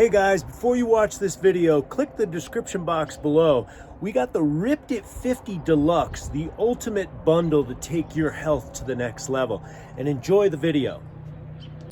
Hey guys, before you watch this video, click the description box below. We got the Ripped at 50 Deluxe, the ultimate bundle to take your health to the next level. And enjoy the video.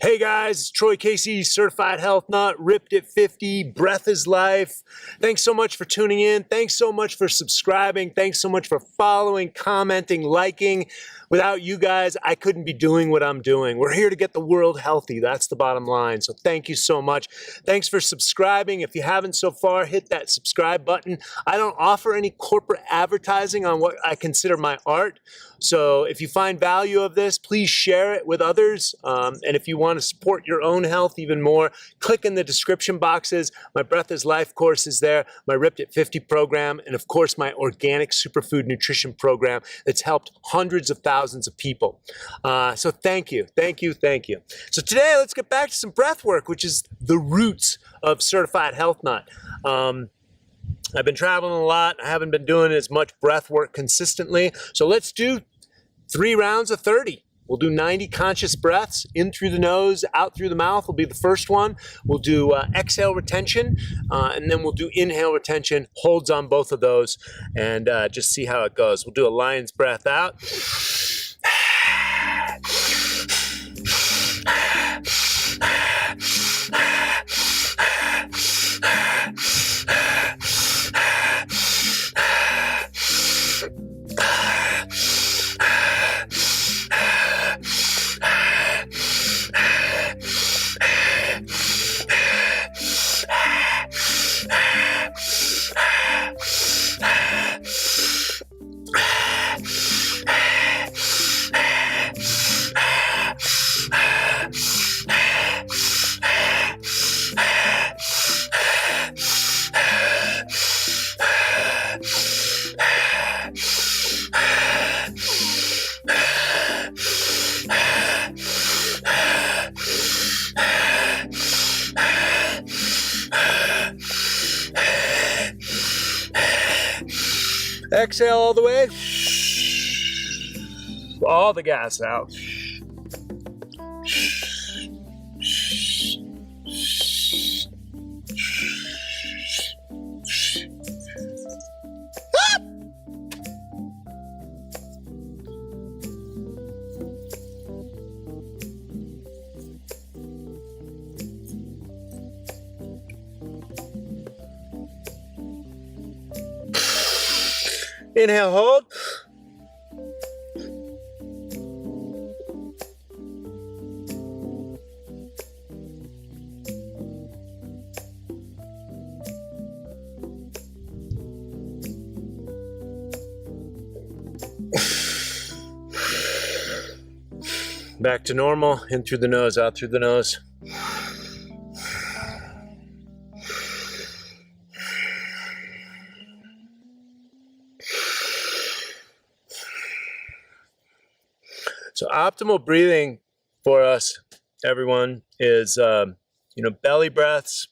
Hey guys, it's Troy Casey, Certified Health Nut, Ripped at 50, Breath is Life. Thanks so much for tuning in. Thanks so much for subscribing. Thanks so much for following, commenting, liking. Without you guys, I couldn't be doing what I'm doing. We're here to get the world healthy. That's the bottom line. So thank you so much. Thanks for subscribing. If you haven't so far, hit that subscribe button. I don't offer any corporate advertising on what I consider my art. So if you find value of this, please share it with others. And if you want to support your own health even more, click in the description boxes. My Breath is Life course is there, my Ripped at 50 program, and of course my organic superfood nutrition program that's helped hundreds of thousands of people. So thank you, thank you, thank you. So today let's get back to some breath work, which is the roots of Certified Health Nut. I've been traveling a lot. I haven't been doing as much breath work consistently. So let's do 3 rounds of 30. We'll do 90 conscious breaths, in through the nose, out through the mouth will be the first one. We'll do exhale retention, and then we'll do inhale retention, holds on both of those, and just see how it goes. We'll do a lion's breath out. Exhale all the way. All the gas out. Inhale, hold. Back to normal, in through the nose, out through the nose. So optimal breathing for us, everyone, is belly breaths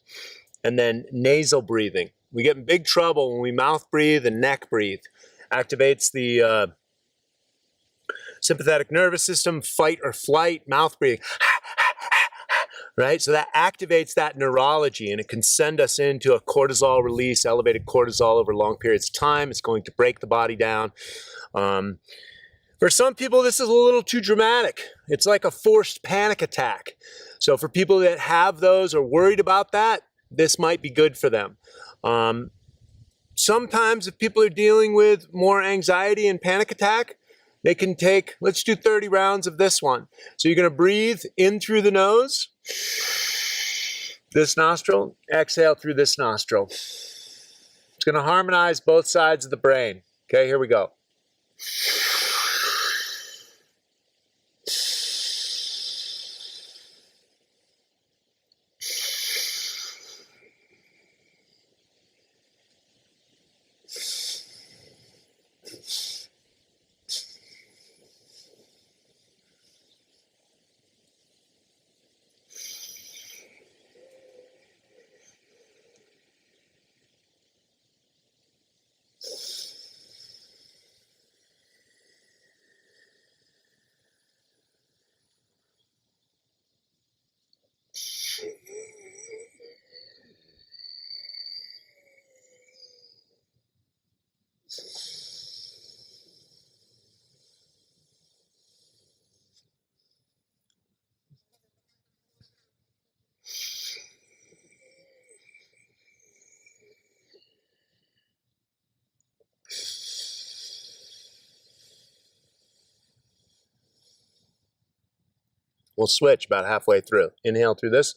and then nasal breathing. We get in big trouble when we mouth breathe and neck breathe. Activates the sympathetic nervous system, fight or flight, mouth breathing. Right? So that activates that neurology, and it can send us into a cortisol release, elevated cortisol over long periods of time. It's going to break the body down. For some people, this is a little too dramatic. It's like a forced panic attack. So for people that have those or worried about that, this might be good for them. Sometimes if people are dealing with more anxiety and panic attack, they can take, let's do 30 rounds of this one. So you're going to breathe in through the nose, this nostril, exhale through this nostril. It's going to harmonize both sides of the brain. Okay, here we go. We'll switch about halfway through. Inhale through this.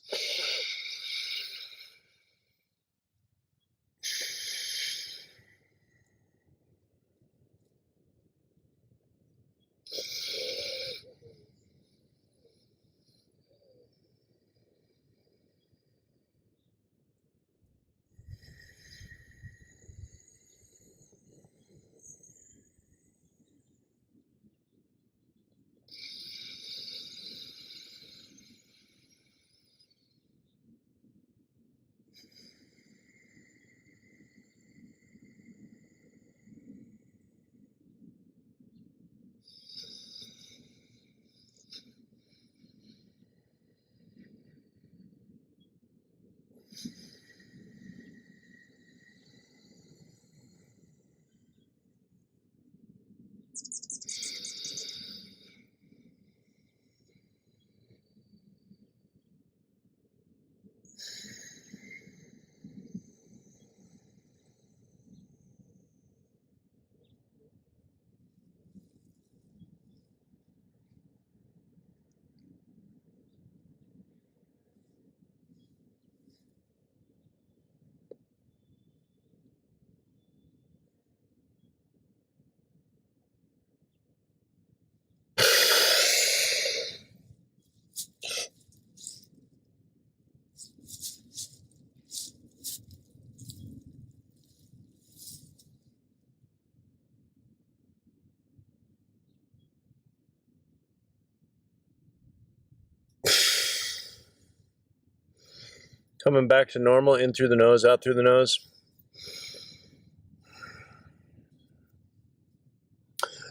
Coming back to normal, in through the nose, out through the nose.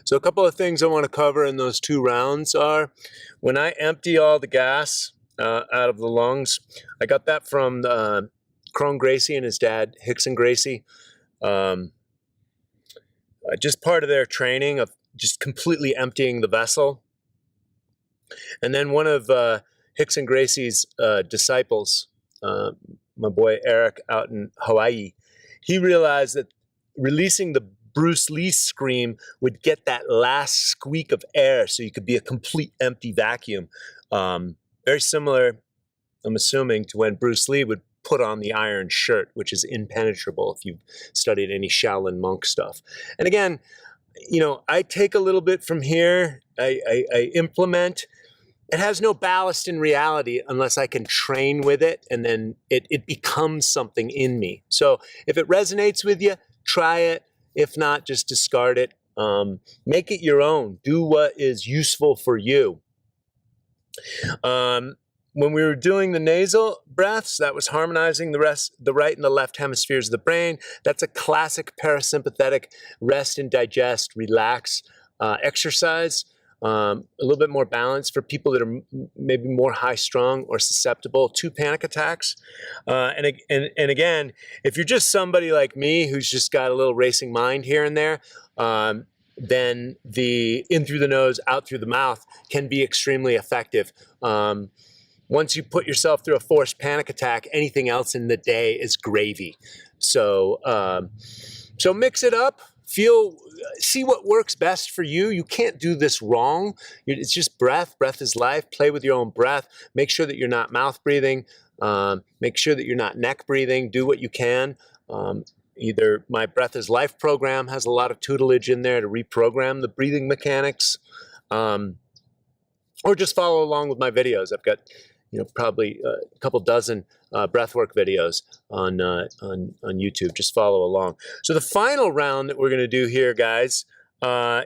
So a couple of things I want to cover in those 2 rounds are, when I empty all the gas out of the lungs, I got that from Crone Gracie and his dad, Hickson Gracie. Just part of their training of just completely emptying the vessel. And then one of Hickson Gracie's disciples, my boy Eric out in Hawaii, he realized that releasing the Bruce Lee scream would get that last squeak of air so you could be a complete empty vacuum. Very similar, I'm assuming, to when Bruce Lee would put on the iron shirt, which is impenetrable if you've studied any Shaolin monk stuff. And again, you know, I take a little bit from here, I implement. It has no ballast in reality unless I can train with it, and then it becomes something in me. So if it resonates with you, try it. If not, just discard it. Make it your own. Do what is useful for you. When we were doing the nasal breaths, that was harmonizing the right and the left hemispheres of the brain. That's a classic parasympathetic rest and digest, relax exercise. A little bit more balanced for people that are maybe more high-strung or susceptible to panic attacks. And again, if you're just somebody like me who's just got a little racing mind here and there, then the in through the nose, out through the mouth can be extremely effective. Once you put yourself through a forced panic attack, anything else in the day is gravy. So mix it up. See what works best for you. You can't do this wrong. It's just breath. Breath is life. Play with your own breath. Make sure that you're not mouth breathing. Make sure that you're not neck breathing. Do what you can. Either my Breath is Life program has a lot of tutelage in there to reprogram the breathing mechanics, or just follow along with my videos. I've got, probably a couple dozen breathwork videos on YouTube. Just follow along. So the final round that we're going to do here, guys,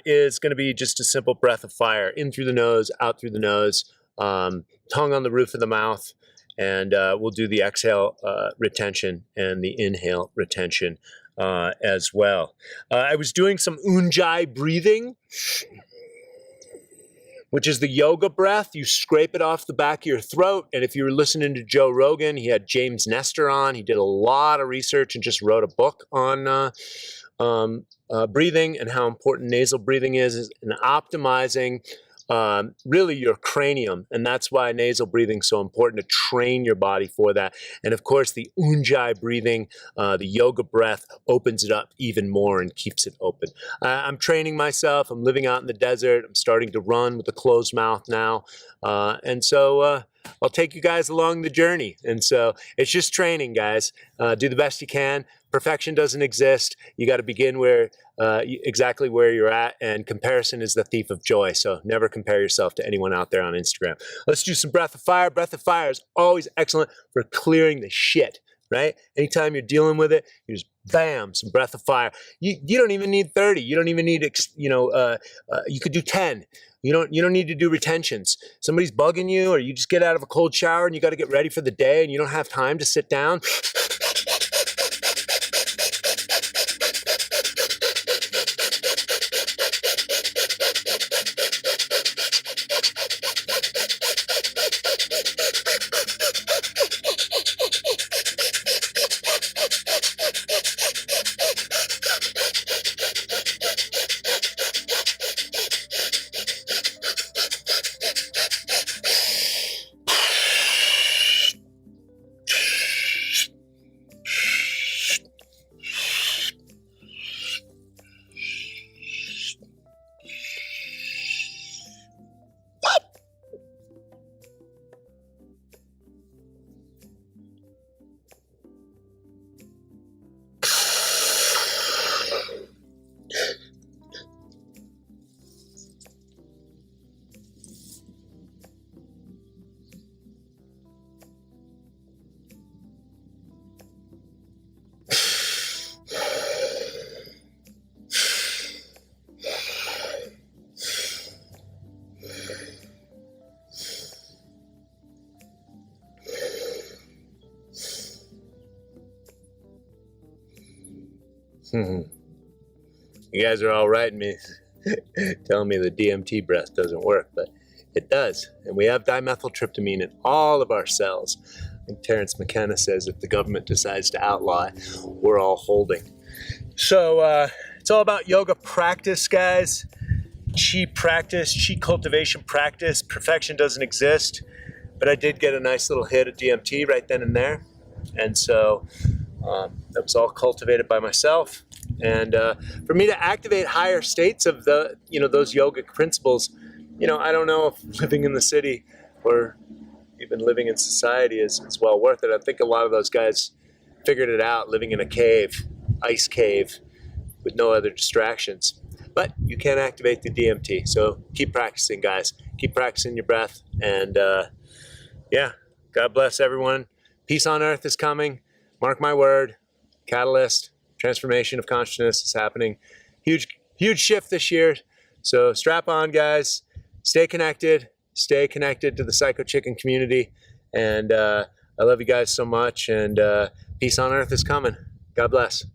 is going to be just a simple breath of fire. In through the nose, out through the nose, tongue on the roof of the mouth, and we'll do the exhale retention and the inhale retention as well. I was doing some Ujjayi breathing, which is the yoga breath. You scrape it off the back of your throat. And if you were listening to Joe Rogan, he had James Nestor on. He did a lot of research and just wrote a book on breathing and how important nasal breathing is in optimizing really your cranium. And that's why nasal breathing is so important, to train your body for that. And of course, the Ujjayi breathing, the yoga breath opens it up even more and keeps it open. I'm training myself. I'm living out in the desert. I'm starting to run with a closed mouth now. And so I'll take you guys along the journey. And so it's just training, guys. Do the best you can. Perfection doesn't exist. You got to begin exactly where you're at, and comparison is the thief of joy. So never compare yourself to anyone out there on Instagram. Let's do some breath of fire. Breath of fire is always excellent for clearing the shit, right? Anytime you're dealing with it, you just bam, some breath of fire. You don't even need 30. You don't even need, you could do 10. You don't need to do retentions. Somebody's bugging you, or you just get out of a cold shower and you got to get ready for the day and you don't have time to sit down. You guys are all writing me, telling me the DMT breath doesn't work, but it does. And we have dimethyltryptamine in all of our cells. I think Terence McKenna says if the government decides to outlaw it, we're all holding. So it's all about yoga practice, guys. Chi practice, chi cultivation practice. Perfection doesn't exist, but I did get a nice little hit of DMT right then and there. And so that was all cultivated by myself. And for me to activate higher states of those yogic principles, I don't know if living in the city or even living in society is well worth it. I think a lot of those guys figured it out living in a cave, ice cave, with no other distractions. But you can activate the DMT. So keep practicing, guys. Keep practicing your breath. And God bless everyone. Peace on earth is coming. Mark my word. Catalyst. Transformation of consciousness is happening. Huge shift this year. So strap on, guys. Stay connected. Stay connected to the Psycho Chicken community. And I love you guys so much. And peace on earth is coming. God bless.